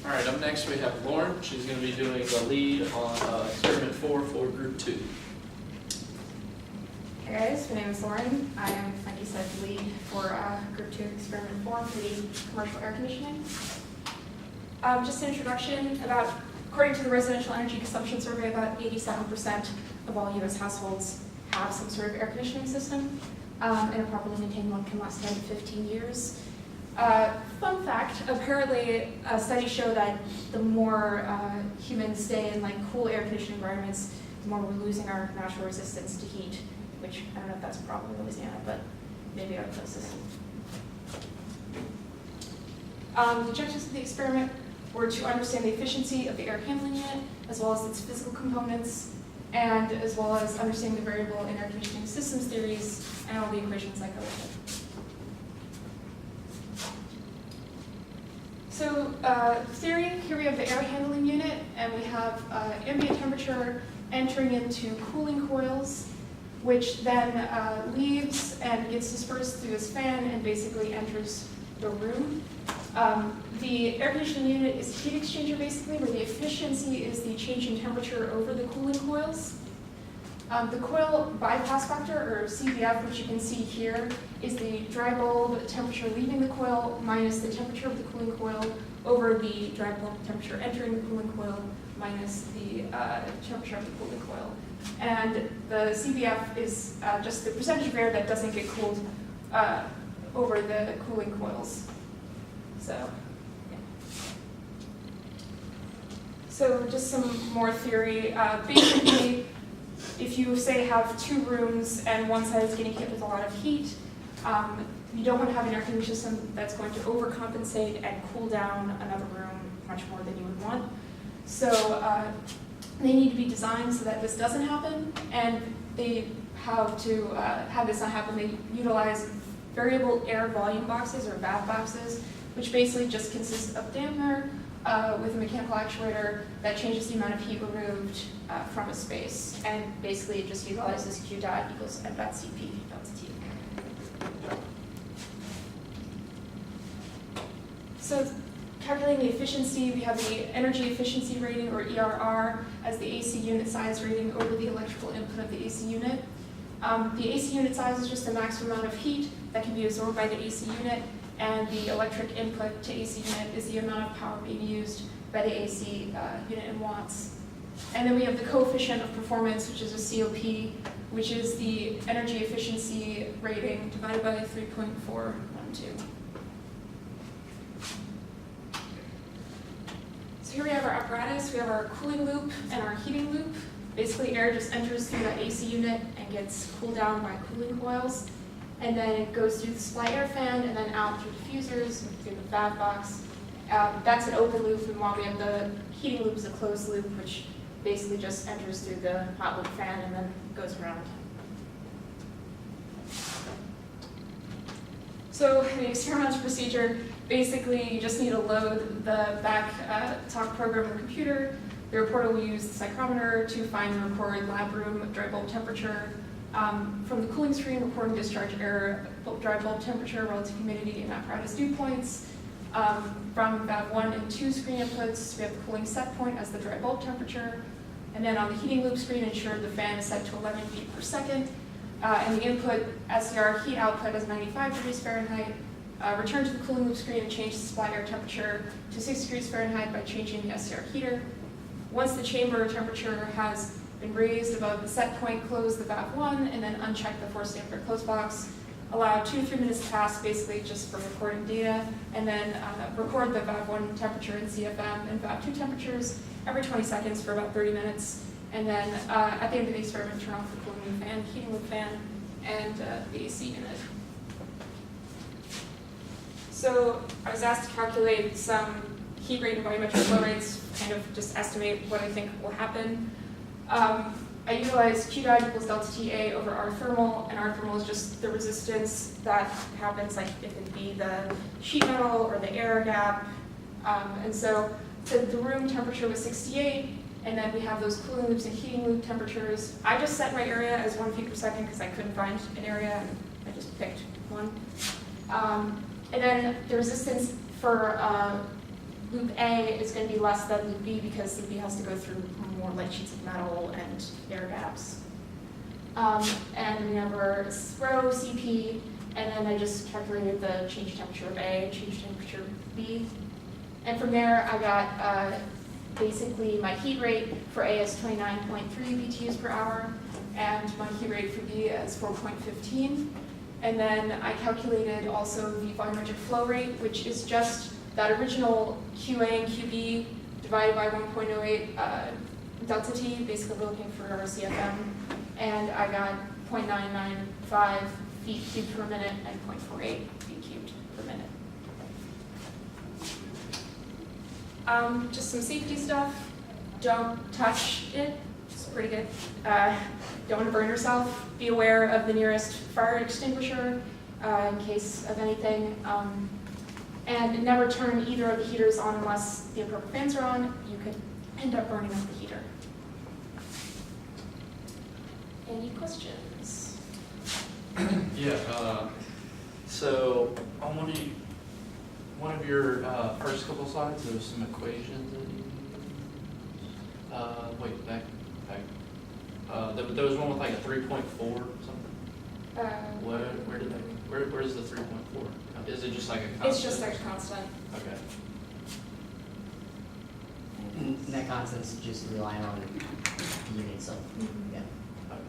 All right, up next we have Lauren. She's going to be doing the lead on experiment 4 for group 2. Hey guys, my name is Lauren. I am, like you said, the lead for group 2 experiment 4 for the commercial air conditioning. Just an introduction according to the residential energy consumption survey, about 87% of all US households have some sort of air conditioning system, and a properly maintained one can last 10 to 15 years. Fun fact, apparently studies show that the more humans stay in cool air conditioning environments, the more we're losing our natural resistance to heat, which I don't know if that's a problem in Louisiana, but maybe other places. The objectives of the experiment were to understand the efficiency of the air handling unit, as well as its physical components, and as well as understanding the variable in air conditioning systems theories and all the equations that go with it. So theory, here we have the air handling unit, and we have ambient temperature entering into cooling coils, which then leaves and gets dispersed through this fan and basically enters the room. The air conditioning unit is a heat exchanger basically, where the efficiency is the change in temperature over the cooling coils. The coil bypass factor, or CBF, which you can see here, is the dry bulb temperature leaving the coil minus the temperature of the cooling coil over the dry bulb temperature entering the cooling coil minus the temperature of the cooling coil. And the CBF is just the percentage of air that doesn't get cooled over the cooling coils. So, yeah. So just some more theory. Basically, if you say have 2 rooms and one side is getting hit with a lot of heat, you don't want to have an air conditioning system that's going to overcompensate and cool down another room much more than you would want. So they need to be designed so that this doesn't happen, and they have to have this not happen. They utilize variable air volume boxes, or VAV boxes, which basically just consist of dampener with a mechanical actuator that changes the amount of heat removed from a space, and basically it just utilizes Q dot equals M dot Cp dot T. So calculating the efficiency, we have the energy efficiency rating, or ERR, as the AC unit size rating over the electrical input of the AC unit. The AC unit size is just the maximum amount of heat that can be absorbed by the AC unit, and the electric input to AC unit is the amount of power being used by the AC unit in watts. And then we have the coefficient of performance, which is a COP, which is the energy efficiency rating divided by 3.412. So here we have our apparatus. We have our cooling loop and our heating loop. Basically, air just enters through that AC unit and gets cooled down by cooling coils. And then it goes through the supply air fan and then out through diffusers and through the VAV box. That's an open loop, and while we have the heating loop is a closed loop, which basically just enters through the hot loop fan and then goes around. So the experimental procedure, basically you just need to load the back talk program on the computer. The reporter will use the psychrometer to find and record lab room dry bulb temperature. From the cooling screen, record and discharge air, dry bulb temperature, relative humidity, and apparatus dew points. From VAV 1 and 2 screen inputs, we have the cooling set point as the dry bulb temperature. And then on the heating loop screen, ensure the fan is set to 11 feet per second. And the input SCR heat output is 95 degrees Fahrenheit. Return to the cooling loop screen and change the supply air temperature to 6 degrees Fahrenheit by changing the SCR heater. Once the chamber temperature has been raised above the set point, close the VAV 1 and then uncheck the forced damper close box. Allow 2 to 3 minutes to pass, basically just for recording data, and then record the VAV 1 temperature in CFM and VAV 2 temperatures every 20 seconds for about 30 minutes. And then at the end of the experiment, turn off the cooling loop fan, heating loop fan, and the AC unit. So I was asked to calculate some heat rate and volumetric flow rates, kind of just estimate what I think will happen. I utilize Q dot equals delta TA over R thermal, and R thermal is just the resistance that happens, like if it be the sheet metal or the air gap. And so the room temperature was 68, and then we have those cooling loops and heating loop temperatures. I just set my area as 1 feet per second because I couldn't find an area, and I just picked one. And then the resistance for loop A is going to be less than loop B because loop B has to go through more light sheets of metal and air gaps. And we have our row CP, and then I just calculated the change temperature of A, change temperature of B. And from there, I got basically my heat rate for A is 29.3 BTUs per hour, and my heat rate for B is 4.15. And then I calculated also the volumetric flow rate, which is just that original QA and QB divided by 1.08 delta T. Basically, we're looking for our CFM. And I got 0.995 feet cubed per minute and 0.48 feet cubed per minute. Just some safety stuff. Don't touch it. It's pretty good. Don't want to burn yourself. Be aware of the nearest fire extinguisher in case of anything. And never turn either of the heaters on unless the appropriate fans are on. You could end up burning up the heater. Any questions? Yeah, so on one of your first couple slides, there was some equations that you wait, back. There was one with like a 3.4 something. Where's the 3.4? Is it just like a constant? It's just like a constant. Okay. And that constant's just relying on the unit itself. Yeah. Okay.